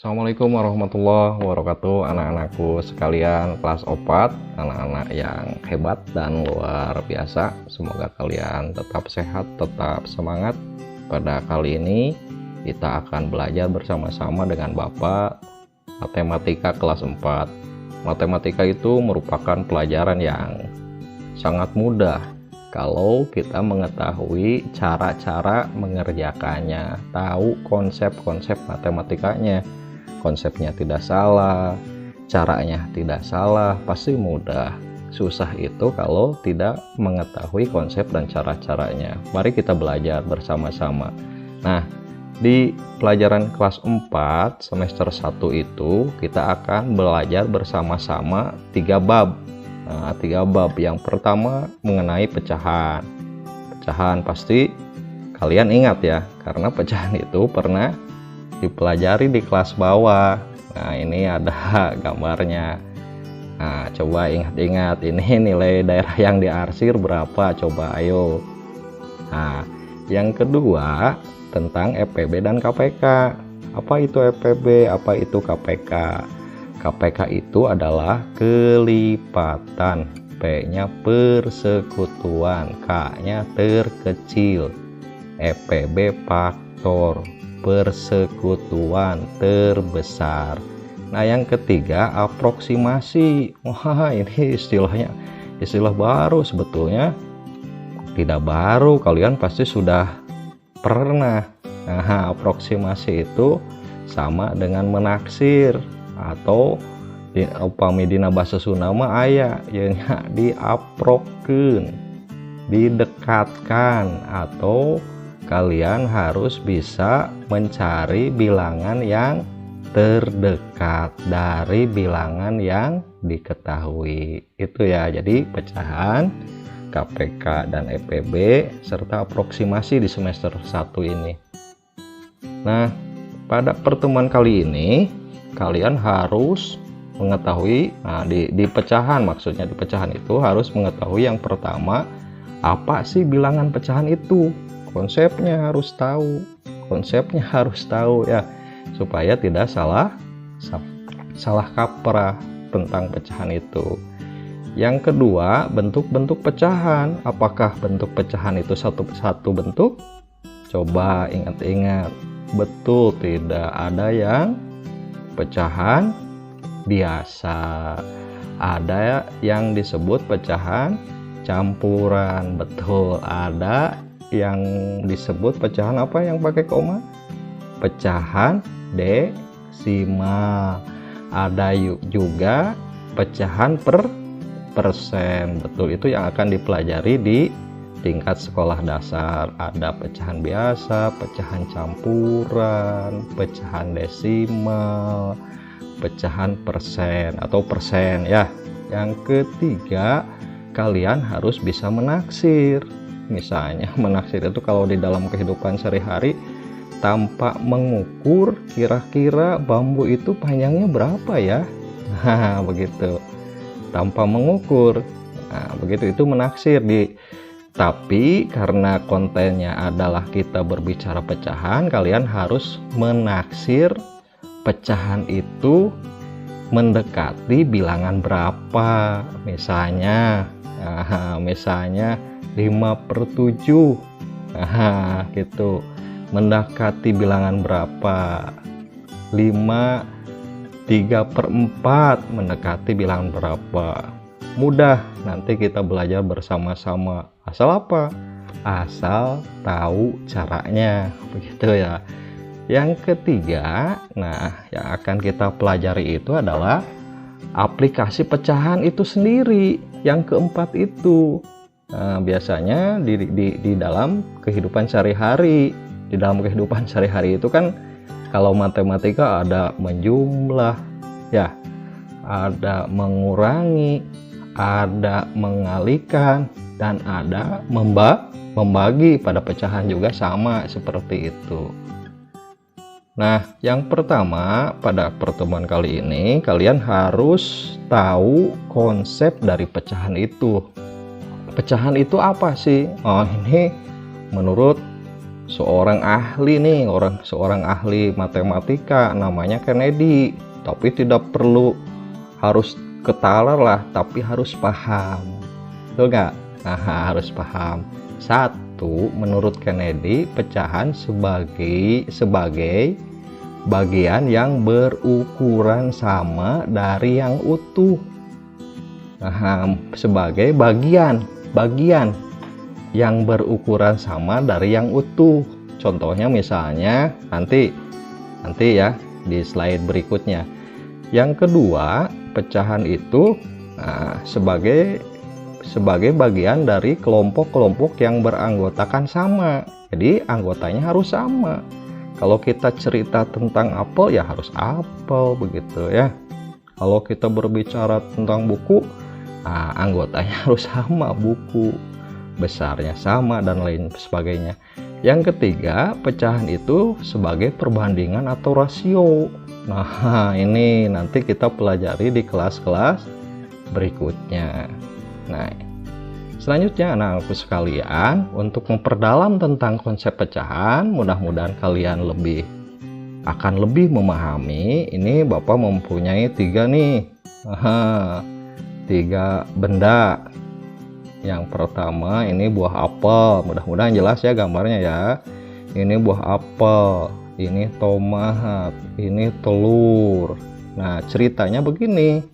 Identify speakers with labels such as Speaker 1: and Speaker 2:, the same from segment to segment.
Speaker 1: Assalamualaikum warahmatullahi wabarakatuh, anak-anakku sekalian kelas 4, anak-anak yang hebat dan luar biasa. Semoga kalian tetap sehat, tetap semangat. Pada kali ini kita akan belajar bersama-sama dengan Bapak matematika kelas 4. Matematika itu merupakan pelajaran yang sangat mudah kalau kita mengetahui cara-cara mengerjakannya, tahu konsep-konsep matematikanya. Konsepnya tidak salah, caranya tidak salah, pasti mudah. Susah itu kalau tidak mengetahui konsep dan cara-caranya. Mari kita belajar bersama-sama. Nah, di pelajaran kelas 4 semester 1 itu kita akan belajar bersama-sama 3 bab. Nah, 3 bab. Yang pertama mengenai pecahan. Pecahan pasti kalian ingat ya, karena pecahan itu pernah dipelajari di kelas bawah. Nah, ini ada gambarnya. Nah, coba ingat-ingat, ini nilai daerah yang diarsir berapa, coba ayo. Nah, yang kedua tentang EPB dan KPK. Apa itu EPB, apa itu KPK? KPK itu adalah kelipatan, P-nya persekutuan, K-nya terkecil, EPB faktor, persekutuan terbesar. Nah, yang ketiga aproksimasi. Wah, ini istilahnya istilah baru, sebetulnya tidak baru, kalian pasti sudah pernah. Nah, aproksimasi itu sama dengan menaksir, atau upami dina basa Sunda mah aya nya diaprokeun, didekatkan, atau kalian harus bisa mencari bilangan yang terdekat dari bilangan yang diketahui. Itu ya, jadi pecahan, KPK dan EPB serta aproksimasi di semester 1 ini. Nah, pada pertemuan kali ini kalian harus mengetahui, nah di pecahan, maksudnya di pecahan itu harus mengetahui yang pertama, apa sih bilangan pecahan itu. Konsepnya harus tahu ya, supaya tidak salah kaprah tentang pecahan itu. Yang kedua, bentuk-bentuk pecahan. Apakah bentuk pecahan itu satu bentuk? Coba ingat-ingat. Betul, tidak ada yang pecahan biasa, ada yang disebut pecahan campuran. Betul, ada yang disebut pecahan apa yang pakai koma? Pecahan desimal. Ada juga pecahan persen. Betul, itu yang akan dipelajari di tingkat sekolah dasar. Ada pecahan biasa, pecahan campuran, pecahan desimal, pecahan persen atau persen ya. Yang ketiga, kalian harus bisa menaksir. Misalnya menaksir itu kalau di dalam kehidupan sehari-hari tanpa mengukur, kira-kira bambu itu panjangnya berapa ya. Nah, begitu, tanpa mengukur. Nah, begitu, itu menaksir. Tapi karena kontennya adalah kita berbicara pecahan, kalian harus menaksir pecahan itu mendekati bilangan berapa. Misalnya 5/7. Nah, gitu, mendekati bilangan berapa? 3/4 mendekati bilangan berapa? Mudah, nanti kita belajar bersama-sama. Asal apa? Asal tahu caranya, begitu ya. Yang ketiga, nah yang akan kita pelajari itu adalah aplikasi pecahan itu sendiri. Yang keempat itu, nah, biasanya di dalam kehidupan sehari-hari. Di dalam kehidupan sehari-hari itu kan kalau matematika ada menjumlah ya, ada mengurangi, ada mengalihkan, dan ada membagi. Pada pecahan juga sama seperti itu. Nah, yang pertama pada pertemuan kali ini kalian harus tahu konsep dari pecahan itu. Pecahan itu apa sih? Oh, ini menurut seorang ahli nih, seorang ahli matematika namanya Kennedy, tapi tidak perlu harus ketalar lah, tapi harus paham, betul nggak? Nah, harus paham. Satu, menurut Kennedy, pecahan sebagai bagian yang berukuran sama dari yang utuh. Nah, sebagai bagian yang berukuran sama dari yang utuh. Contohnya misalnya nanti ya di slide berikutnya. Yang kedua, pecahan itu sebagai bagian dari kelompok-kelompok yang beranggotakan sama. Jadi anggotanya harus sama. Kalau kita cerita tentang apel ya harus apel, begitu ya. Kalau kita berbicara tentang buku, anggotanya harus sama, buku besarnya sama dan lain sebagainya. Yang ketiga, pecahan itu sebagai perbandingan atau rasio. Nah, ini nanti kita pelajari di kelas-kelas berikutnya. Nah, selanjutnya anak-anakku sekalian, untuk memperdalam tentang konsep pecahan, mudah-mudahan kalian akan lebih memahami. Ini Bapak mempunyai 3 nih. 3 benda. Yang pertama ini buah apel, mudah-mudahan jelas ya gambarnya ya. Ini buah apel, ini tomat, ini telur. Nah, ceritanya begini,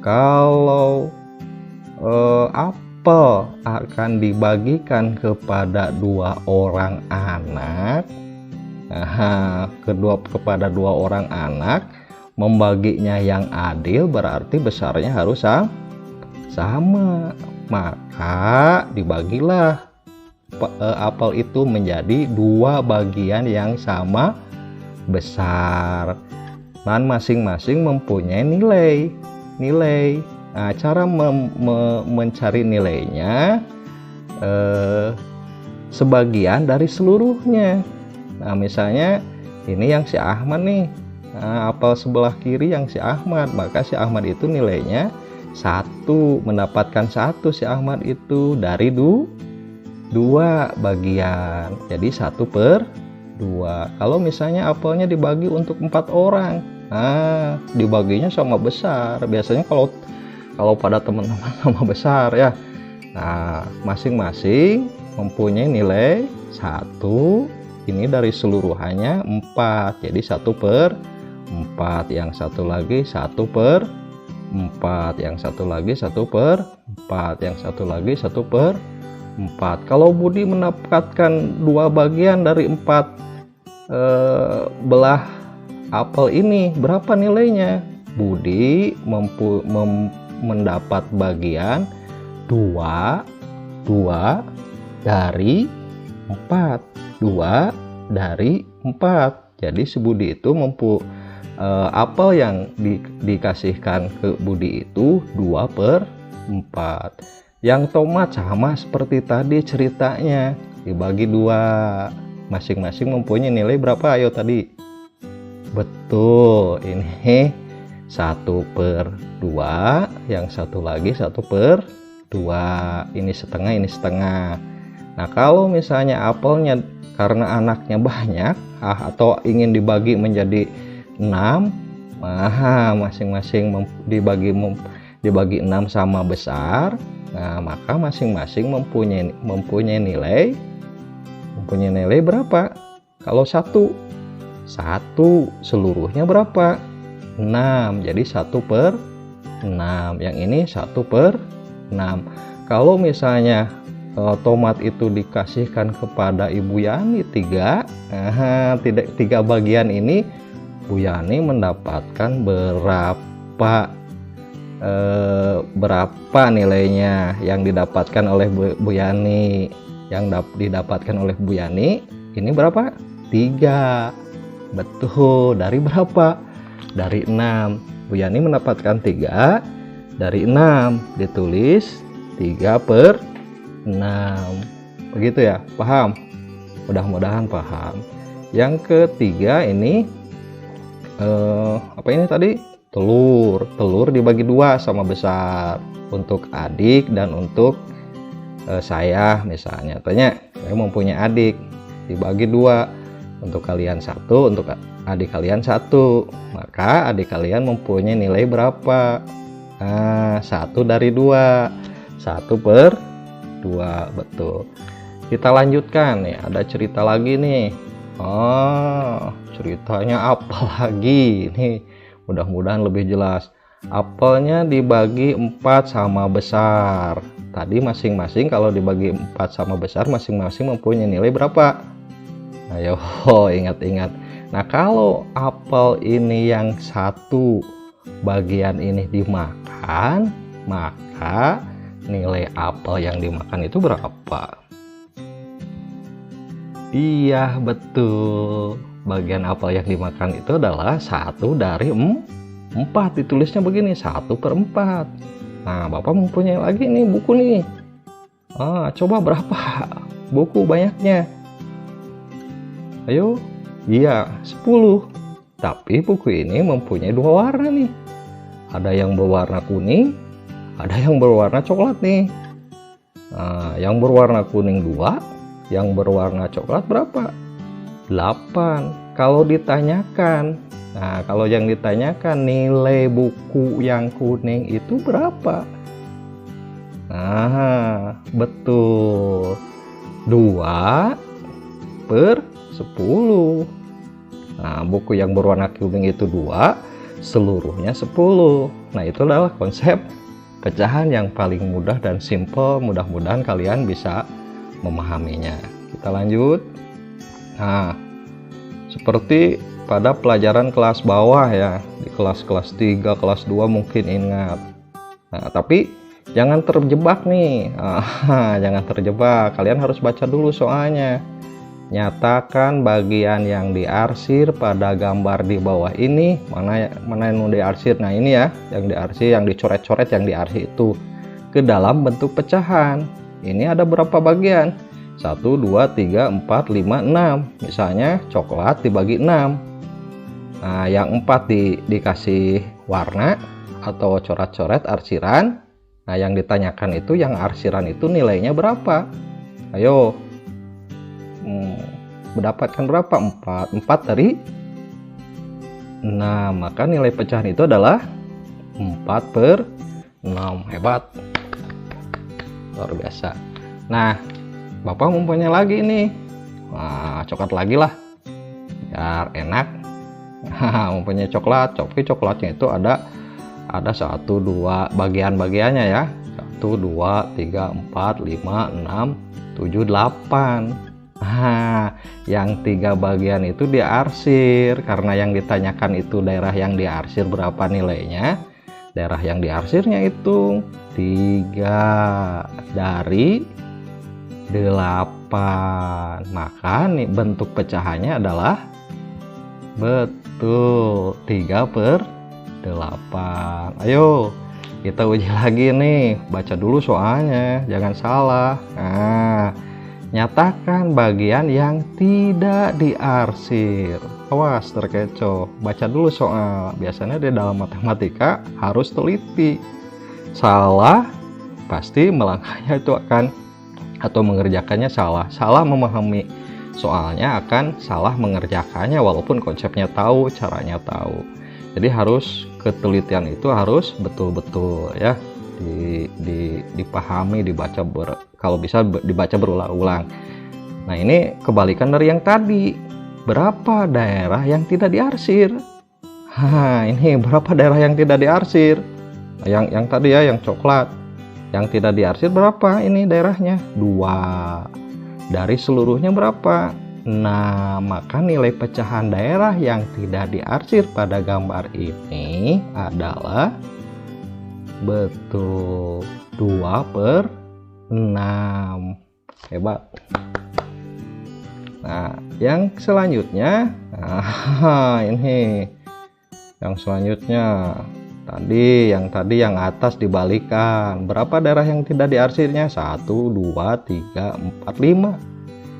Speaker 1: kalau apel akan dibagikan kepada 2 orang anak, kepada 2 orang anak, membaginya yang adil berarti besarnya harus sama. Maka dibagilah apel itu menjadi 2 bagian yang sama besar dan masing-masing mempunyai nilai. Nah, cara mencari nilainya sebagian dari seluruhnya. Nah, misalnya ini yang si Ahmad nih, apel sebelah kiri yang si Ahmad, maka si Ahmad itu nilainya 1, mendapatkan 1 si Ahmad itu dari 2 bagian, jadi 1/2. Kalau misalnya apelnya dibagi untuk 4 orang, dibaginya sama besar. Biasanya kalau pada teman-teman sama besar ya. Nah, masing-masing mempunyai nilai 1. Ini dari seluruhannya 4, jadi 1/4. Yang satu lagi 1/4, yang satu lagi 1/4, yang satu lagi 1/4. Kalau Budi mendapatkan 2 bagian dari 4 belah apel ini, berapa nilainya? Budi mendapat bagian 2 dari 4. 2 dari 4. Jadi si Budi itu apel yang dikasihkan ke Budi itu 2/4. Yang tomat sama seperti tadi ceritanya, dibagi 2, masing-masing mempunyai nilai berapa? Ayo tadi. Betul, ini 1/2, yang satu lagi 1/2. Ini setengah, ini setengah. Nah, kalau misalnya apelnya karena anaknya banyak atau ingin dibagi menjadi 6, masing-masing dibagi 6 sama besar. Nah, maka masing-masing mempunyai nilai berapa? Kalau 1 seluruhnya berapa? 6, jadi 1/6. Yang ini 1/6. Kalau misalnya tomat itu dikasihkan kepada Ibu Yani 3, 3 bagian ini, Bu Yani mendapatkan berapa nilainya yang didapatkan oleh Bu Yani? Yang didapatkan oleh Bu Yani ini berapa? 3. Betul, dari berapa? Dari 6. Bu Yani mendapatkan 3 dari 6, ditulis 3/6. Begitu ya, paham? Mudah-mudahan paham. Yang ketiga ini apa ini tadi? Telur dibagi 2 sama besar, untuk adik dan untuk saya. Misalnya tanya, saya mempunyai adik, dibagi 2. Untuk kalian 1, untuk adik kalian 1. Maka adik kalian mempunyai nilai berapa? Nah, 1 dari 2. 1 per 2, betul. Kita lanjutkan nih, ada cerita lagi nih. Oh, ceritanya apa lagi? Nih, mudah-mudahan lebih jelas. Apelnya dibagi 4 sama besar. Tadi masing-masing kalau dibagi 4 sama besar, masing-masing mempunyai nilai berapa? Ayo, ingat-ingat. Nah, kalau apel ini yang 1 bagian ini dimakan, maka nilai apel yang dimakan itu berapa? Iya, betul. Bagian apel yang dimakan itu adalah 1 dari 4. Ditulisnya begini, 1 per 4. Nah, Bapak mempunyai lagi nih buku nih. Coba berapa buku banyaknya? Ayo. Iya, 10. Tapi buku ini mempunyai 2 warna nih. Ada yang berwarna kuning, ada yang berwarna coklat nih. Yang berwarna kuning 2, yang berwarna coklat berapa? 8. Kalau ditanyakan, kalau yang ditanyakan nilai buku yang kuning itu berapa? Betul. 2 per 10. Nah, buku yang berwarna kuning itu 2, seluruhnya 10. Nah, itu adalah konsep pecahan yang paling mudah dan simple. Mudah-mudahan kalian bisa memahaminya. Kita lanjut. Nah, seperti pada pelajaran kelas bawah ya, di kelas 3, kelas 2 mungkin ingat. Nah, tapi jangan terjebak nih. Jangan terjebak. Kalian harus baca dulu soalnya. Nyatakan bagian yang diarsir pada gambar di bawah ini. Mana yang diarsir? Nah, ini ya, yang diarsir, yang dicoret-coret, yang diarsir itu ke dalam bentuk pecahan. Ini ada berapa bagian? 1, 2, 3, 4, 5, 6. Misalnya coklat dibagi 6. Nah, yang 4 dikasih warna atau coret-coret arsiran. Nah, yang ditanyakan itu yang arsiran itu nilainya berapa? Ayo. Mendapatkan berapa? 4. 4 dari 6. Maka nilai pecahan itu adalah 4 per 6. Hebat. Luar biasa. Nah, Bapak mempunyai lagi nih. Coklat lagi lah. Biar enak. Mempunyai coklat. Coklatnya itu ada 1, 2 bagian-bagiannya ya. 1, 2, 3, 4, 5, 6, 7, 8. Yang 3 bagian itu diarsir. Karena yang ditanyakan itu daerah yang diarsir berapa nilainya. Daerah yang diarsirnya itu 3 dari 8. Maka nih bentuk pecahannya adalah betul 3 per 8. Ayo kita uji lagi nih. Baca dulu soalnya, jangan salah. Nyatakan bagian yang tidak diarsir. Awas terkecoh. Baca dulu soal. Biasanya di dalam matematika harus teliti. Salah pasti melangkahnya itu akan, atau mengerjakannya salah. Salah memahami soalnya akan salah mengerjakannya, walaupun konsepnya tahu, caranya tahu. Jadi harus ketelitian itu harus betul-betul ya dipahami, dibaca kalau bisa dibaca berulang-ulang. Nah, ini kebalikan dari yang tadi. Berapa daerah yang tidak diarsir? Ini berapa daerah yang tidak diarsir? Yang tadi ya, yang coklat. Yang tidak diarsir berapa ini daerahnya? 2. Dari seluruhnya berapa? Nah, maka nilai pecahan daerah yang tidak diarsir pada gambar ini adalah betul 2 per 6. Hebat. Nah, yang selanjutnya, ini yang selanjutnya yang tadi yang atas dibalikan. Berapa daerah yang tidak diarsirnya? 1, 2, 3, 4, 5.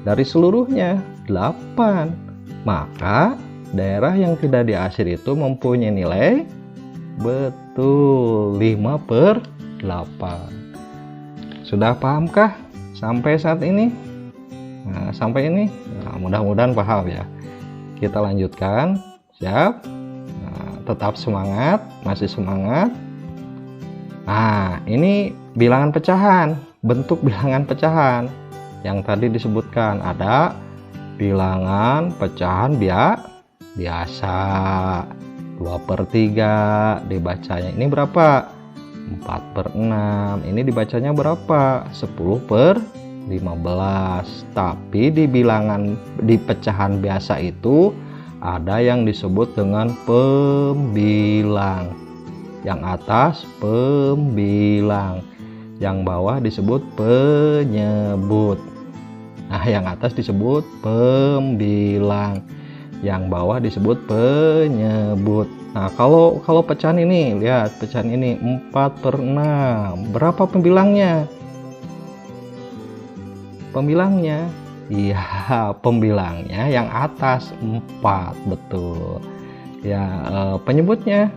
Speaker 1: Dari seluruhnya 8. Maka daerah yang tidak diarsir itu mempunyai nilai betul 5 per 8. Sudah pahamkah sampai saat ini? Nah, sampai ini? Nah, mudah-mudahan paham ya. Kita lanjutkan. Siap? Nah, tetap semangat, masih semangat. Nah, ini bilangan pecahan, bentuk bilangan pecahan yang tadi disebutkan. Ada bilangan pecahan biasa 2/3 dibacanya ini berapa? 4/6. Ini dibacanya berapa? 10/15. Tapi di pecahan biasa itu ada yang disebut dengan pembilang. Yang atas pembilang, yang bawah disebut penyebut. Nah, yang atas disebut pembilang, yang bawah disebut penyebut. Nah, kalau pecahan ini, lihat pecahan ini 4/6. Berapa pembilangnya? Pembilangnya, iya, pembilangnya yang atas 4, betul. Ya, penyebutnya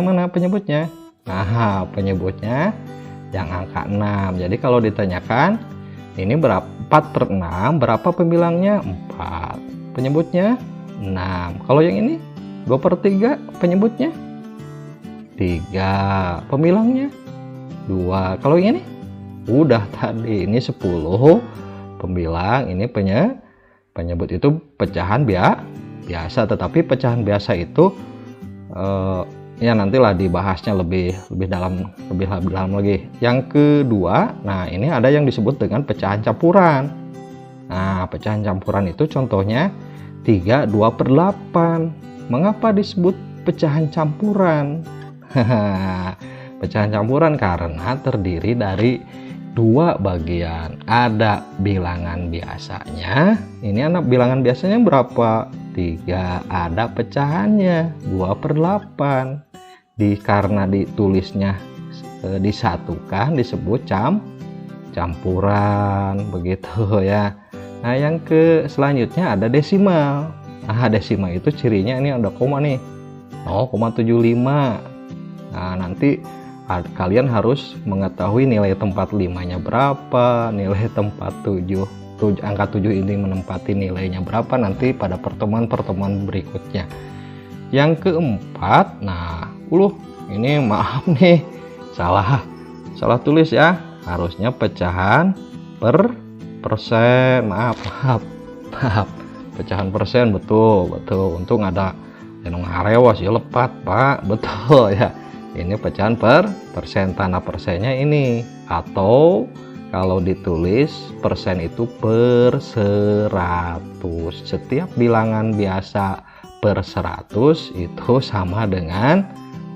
Speaker 1: mana penyebutnya? Nah, penyebutnya yang angka 6. Jadi kalau ditanyakan ini berapa 4/6, berapa pembilangnya? 4. Penyebutnya 6. Kalau yang ini 2/3, penyebutnya 3. Pembilangnya 2. Kalau yang ini udah tadi, ini 10 pembilang, ini penyebut. Itu pecahan biasa. Tetapi pecahan biasa itu ya nantilah dibahasnya lebih dalam lagi. Yang kedua, nah ini ada yang disebut dengan pecahan campuran. Nah, pecahan campuran itu contohnya 3 2/8. Mengapa disebut pecahan campuran? Pecahan campuran karena terdiri dari 2 bagian. Ada bilangan biasanya. Ini anak bilangan biasanya berapa? 3. Ada pecahannya 2/8. Karena ditulisnya disatukan disebut campuran, begitu ya. Nah, yang selanjutnya ada desimal. Nah, desimal itu cirinya ini ada koma nih, 0,75. Nah, nanti kalian harus mengetahui nilai tempat 5-nya berapa, nilai tempat 7, angka 7 ini menempati nilainya berapa nanti pada pertemuan berikutnya. Yang keempat, nah, ini maaf nih, salah tulis ya, harusnya pecahan per persen. Maaf, pecahan persen, betul. Untung ada yang ngarewas ya, lepat Pak, betul ya. Ini pecahan per persen, tanda persennya ini, atau kalau ditulis persen itu per 100. Setiap bilangan biasa per 100 itu sama dengan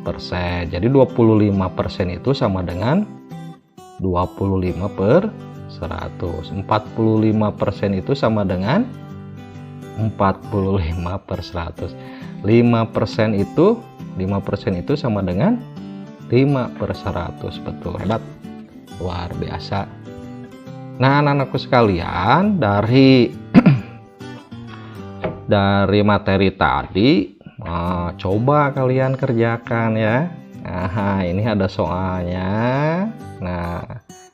Speaker 1: persen. Jadi 25% itu sama dengan 25/100. 45% itu sama dengan 45/100. 5% itu sama dengan 5/100. Betul, hebat, luar biasa. Nah, anak-anakku sekalian, dari materi tadi, coba kalian kerjakan ya. Nah, ini ada soalnya. Nah,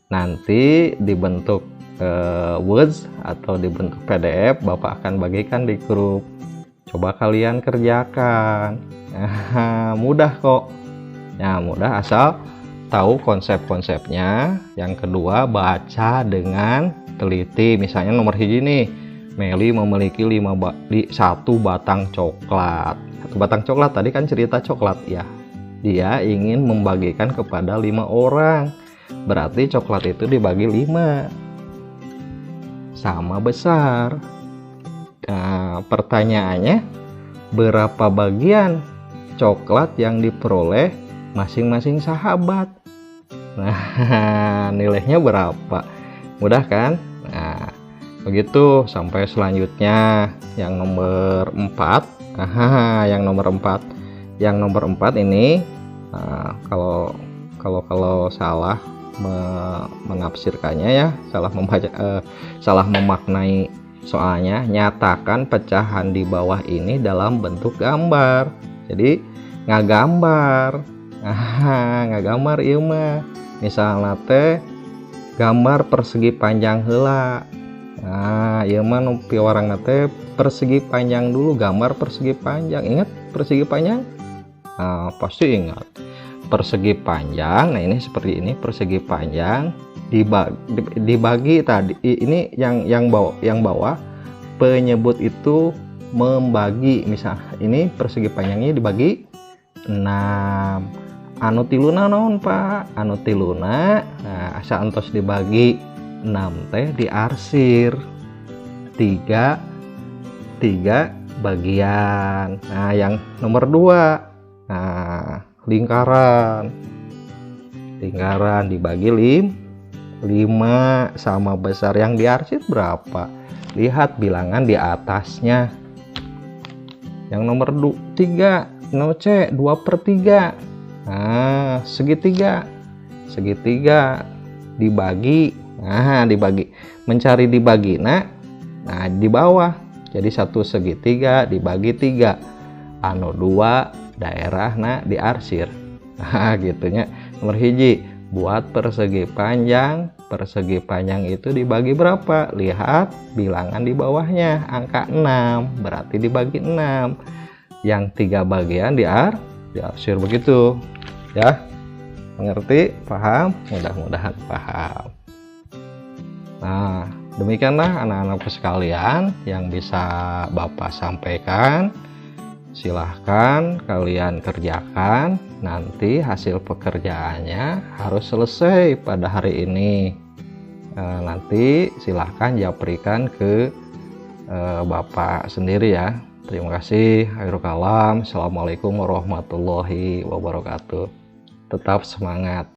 Speaker 1: nanti dibentuk Words atau dibentuk PDF, Bapak akan bagikan di grup. Coba kalian kerjakan. Mudah kok. Ya, mudah asal tahu konsep-konsepnya. Yang kedua, baca dengan teliti. Misalnya nomor hiji nih, Meli memiliki 1 batang coklat. 1 batang coklat, tadi kan cerita coklat ya. Dia ingin membagikan kepada 5 orang. Berarti coklat itu dibagi 5. Sama besar. Nah, pertanyaannya, berapa bagian coklat yang diperoleh masing-masing sahabat? Nah, nilainya berapa? Mudah kan? Nah, begitu. Sampai selanjutnya yang nomor 4. Yang nomor 4 ini kalau salah menafsirkannya ya, salah memaknai soalnya, nyatakan pecahan di bawah ini dalam bentuk gambar. Jadi ngagambar ieu mah. Misalnya teh gambar persegi panjang heula. Nah, ieu mah nu piwarangna teh persegi panjang dulu, gambar persegi panjang. Ingat persegi panjang? Nah, pasti ingat. Persegi panjang. Nah, ini seperti ini, persegi panjang dibagi tadi. Ini yang bawah penyebut itu membagi. Misal ini persegi panjangnya dibagi 6. Anu tiluna naon, Pak? Anu tiluna, nah asa entos dibagi 6 teh diarsir 3 bagian. Nah, yang nomor 2, nah lingkaran dibagi 5 sama besar. Yang diarsir berapa? Lihat bilangan di atasnya. Yang nomor 3, no C, 2/3. Nah, segitiga dibagi. Nah, mencari dibagi. Nah, di bawah jadi 1 segitiga dibagi 3, anu 2 daerah nah diarsir. Nah, gitunya. Nomor hiji, buat persegi panjang itu dibagi berapa? Lihat bilangan di bawahnya, angka 6, berarti dibagi 6. Yang 3 bagian diarsir begitu ya. Mengerti? Paham? Mudah-mudahan paham. Nah, demikianlah anak-anakku sekalian yang bisa Bapak sampaikan. Silahkan kalian kerjakan. Nanti hasil pekerjaannya harus selesai pada hari ini. Nanti silahkan japrikan ke Bapak sendiri ya. Terima kasih. Akhirul kalam. Assalamualaikum warahmatullahi wabarakatuh. Tetap semangat.